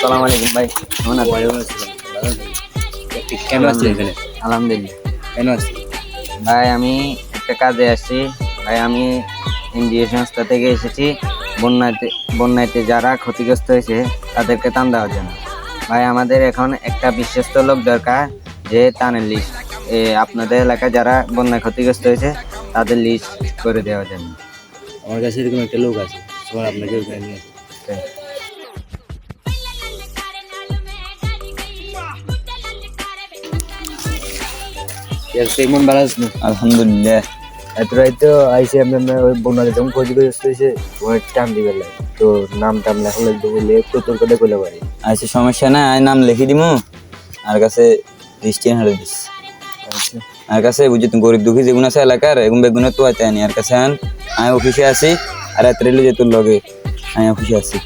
আসসালামু আলাইকুম ভাই, কেমন আছেন? কেন আসছেন এখানে? আলহামদুলিল্লাহ। কেন আসছেন? ভাই আমি একটা কাজে আসছি। ভাই আমি এনজিও সংস্থা থেকে এসেছি বন্যাতে যারা ক্ষতিগ্রস্ত হয়েছে তাদেরকে ত্রাণ দেওয়ার জন্য। ভাই আমাদের এখন একটা বিশ্বস্ত লোক দরকার, যে ত্রাণের লিস্ট আপনাদের এলাকায় যারা বন্যায় ক্ষতিগ্রস্ত হয়েছে তাদের লিস্ট করে দেওয়ার জন্য। আমার কাছে এরকম একটা লোক আছে, সবার আপনাকে ওখানে নিয়ে আসবে। কেমন ভালো আছেন? আলহামদুলিল্লাহ। এত রাইতো আইসি আপনার ওই বন্যাতে যখন ক্ষতিগ্রস্ত হয়েছে ওই টান দিবেন না, তো নাম টাম লেখা লাগবে বলে তোর কথা কইলে পারি। আচ্ছা সমস্যা না, আমি নাম লিখে দিমু। আর কাছে লিস্টে হারে দিস। আচ্ছা আর কাছে বুঝি তুমি গরিব দুঃখী যেগুলো আছে এলাকার এগুলো বেগুনে তো আইতে আনি। আর কাছে আমি অফিসে আছি, আর রাত্রে যে তোর লগে আমি অফিসে আছি।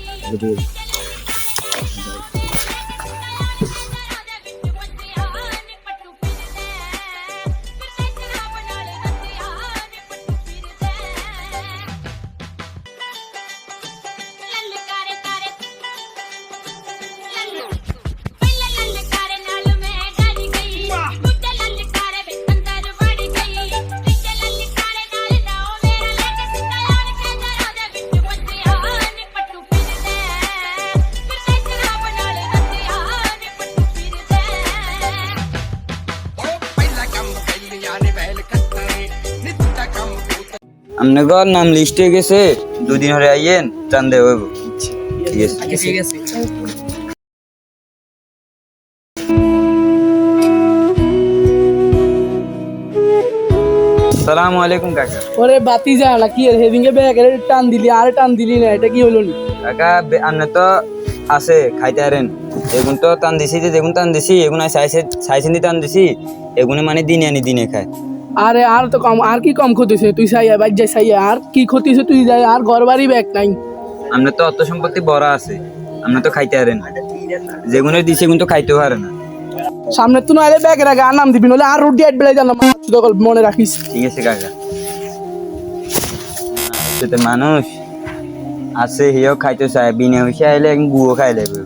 আপনার নাম লিস্টে গেছে, দুদিন হরে আইয়েন টান দেব। ঠিক আছে। আসসালামু আলাইকুম কাকা। ওরে বাতি যা না কি হেভিংয়ে ব্যাগের টান দিলি আর টান দিলি না, এটা কি হলো নি? কাকা আপনি তো আছে খাইতে আরেন, এগুন তো টান দিছি, যে যেগুন টান দিছি এগুন সাইসেন দিয়ে টান দিছি, এগুনে মানে দিনে আনি দিনে খায়। আরে আর তো কম, আর কি কম ক্ষতি হয়েছে? তুই সাইয়া বাইর যাই সাইয়া, আর কি ক্ষতি হয়েছে তুই যাই, আর ঘর বাড়ি ব্যাগ নাই। আপনার তো অর্থ সম্পত্তি বড় আছে, আপনার তো খাইতে আরেন, যেগুনের দিছি এগুন তো খাইতেও পারে না। সামনে তো নাইলে ব্যাগের আগে আর নাম দিবি, নলে আর রুটি আট বেলায় জানলাম, মনে রাখিস। ঠিক আছে কাকা। মানুষ আছে, হিও খাইতে চায়, বিনা হইসে আইলে গুও খাই লাগবে।